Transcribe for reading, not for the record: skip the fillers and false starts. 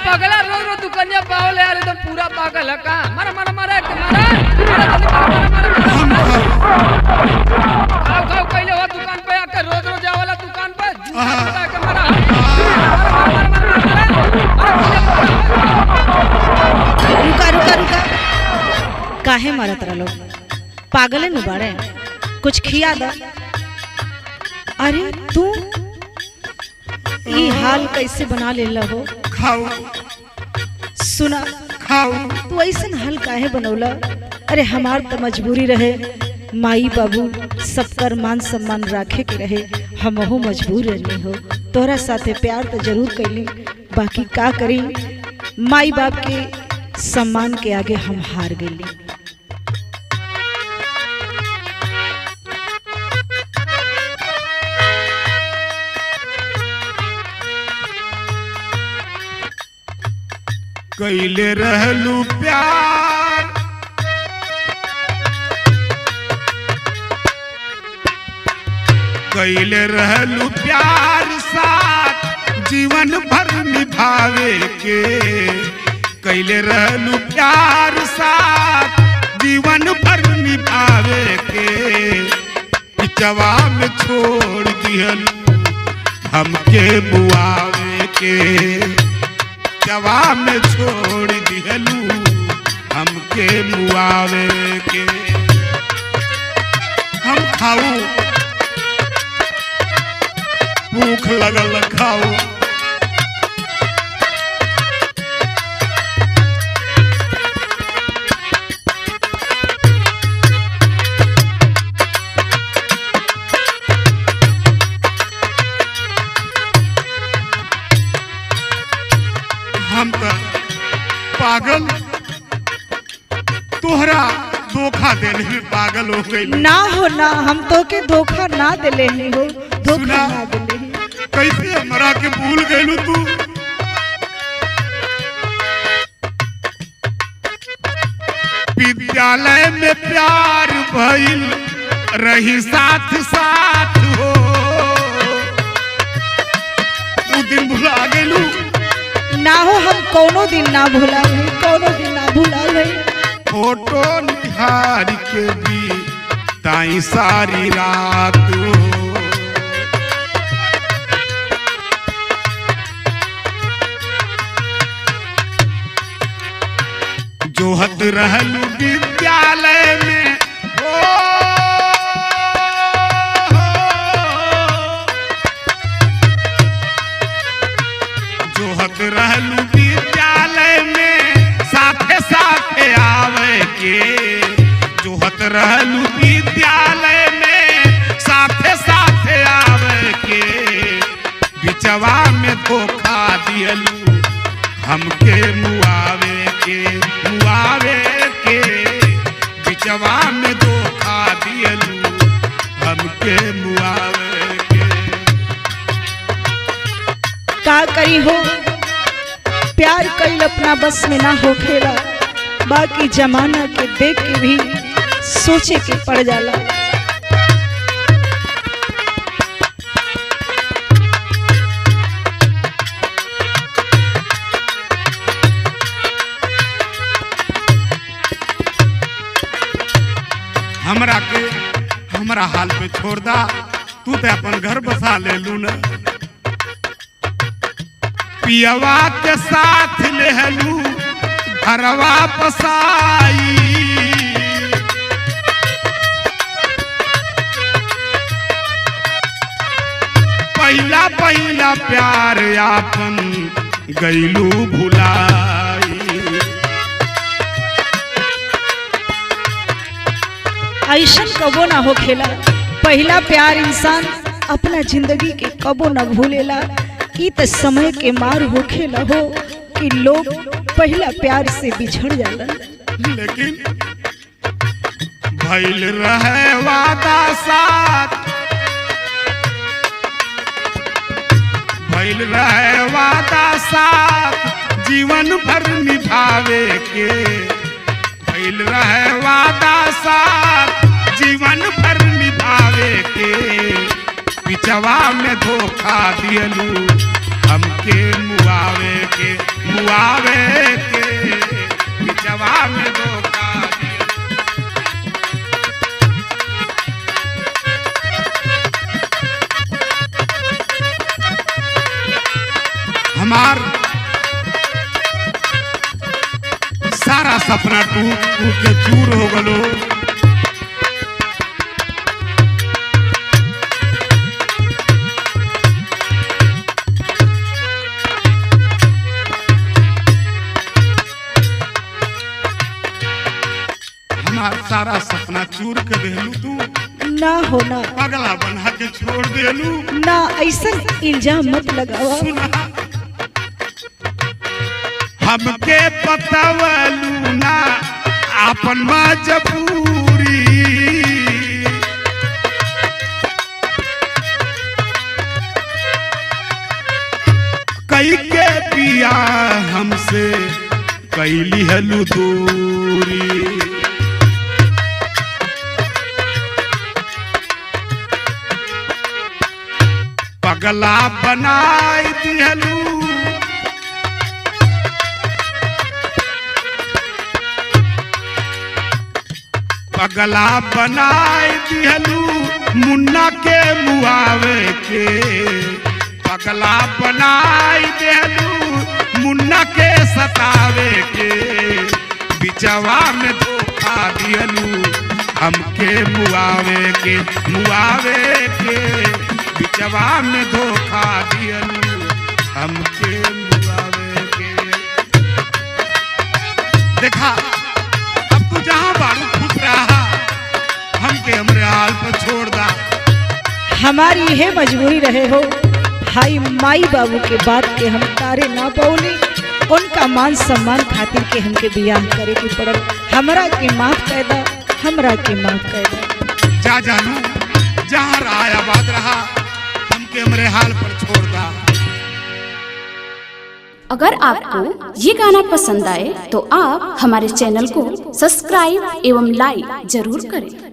पगला रो रो दुकनिया पावले यार एकदम पूरा पागल है का मारा मारा मारा के मारा खाओ खाओ पहले वो दुकान पे आके रोज रोज आवाला दुकान पे जूता के मारा रुका रुका रुका काहे मारत रह लोग पागले न बाड़े कुछ खिया दा। अरे तू ये हाल कैसे बना ले हो? खाओ सुना खाओ। तू ऐसा हाल काहे बनौला? अरे हमार तो मजबूरी रहे, माई बाबू सबकर मान सम्मान राखे के रहे, हमहू मजबूर रहनी हो। तोरा साथे प्यार तो जरूर कैली, बाकी का करी माई बाप के सम्मान के आगे हम हार गईली। कैले रहलू प्यार कैले रहलू प्यार साथ जीवन भर निभावे के। कैले रहलू प्यार साथ जीवन भर निभावे के। पिचवा में छोड़ दिहलू हमके बुआवे के। जवा में छोड़ दिहलू हमके मुआवे के। हम खाऊ भूख लगल खाऊ। हम तो पागल तोहरा धोखा देने में पागल हो गई। ना हो ना, हम तो के धोखा ना दिले ही हो, धोखा ना दिले ही। कैसे हमरा के भूल गइलू तू? विद्यालय में प्यार भइल रही साथ साथ हो, वो दिन भुला गइलू। ना हो, हम कोनो दिन ना भूला रही, कोनो दिन ना भूला रही। फोटो निहार के भी ताई सारी रात हो। जोहत रहलू विद्यालय में हो, जोहत रहलू विद्यालय में साथे साथे आवे के। जोहत रहलू विद्यालय में साथे साथे आवे के। बिचवा में धोखा दिहलू हमके मुआवे के। मुआवे के बिचवा में धोखा दिहलू हमके मुआवे के। का करी हो, प्यार कईल अपना बस में ना होखेला, बाकी जमाना के देख के भी सोचे के पड़ जाला। हमरा के हमरा हाल पे छोड़ दा, तू तो अपन घर बसा ले लू न। पियवा के साथ लेहलू घरवा बसाई। पहला पहला प्यार आपन गईलू भुलाई। ऐसन कबो ना होखेला, पहला प्यार इंसान अपना जिंदगी के कबो ना भूलेला। ई त समय के मार होखेला हो कि लोग पहला प्यार से बिछड़ जाला। लेकिन भइल रहे वादा साथ, भइल रहे वादा साथ जीवन भर निभावे के। भइल रहे वादा साथ जीवन भर निभावे के। पिचवा में धोखा दियलू हमके मुआवे के। मुआवे के बिचवा में धोखा दिया। हमार सारा सपना टूट टूट के चूर हो गलो। हमार सारा सपना चूर के देलू तू, ना होना पगला बना के छोड़ देलू। ना, ऐसा इल्जाम मत लगावा। सुना हमके पतावलू ना आपन मजबूरी, कई के पिया हमसे कैली हलू दूरी। पगला बनाई दिहलू पगला बनाई दिहलू मुन्ना के मुआवे के। पगला बनाई दिहलू मुन्ना के सतावे के बिचवा में धोखा दिहलू हमके मुआवे के बिचवा में धोखा दिहलू हमके मुआवे के। देखा अब तू जहाँ बारू खुश रहा, हमके हमरे हाल पर छोड़ दा। हमारी यह मजबूरी रहे हो, भाई माई बाबू के बात के हम तारे ना पौली, उनका मान सम्मान खातिर के हमके बियाह करे के पड़ल। हमरा के माफ कर दा, हमरा के माफ कर दा। जा जानू जहाँ रहा आबाद रहा, हमके हमरे हाल पर छोड़ दा। अगर आपको ये गाना पसंद आए तो आप हमारे चैनल को सब्सक्राइब एवं लाइक जरूर करें।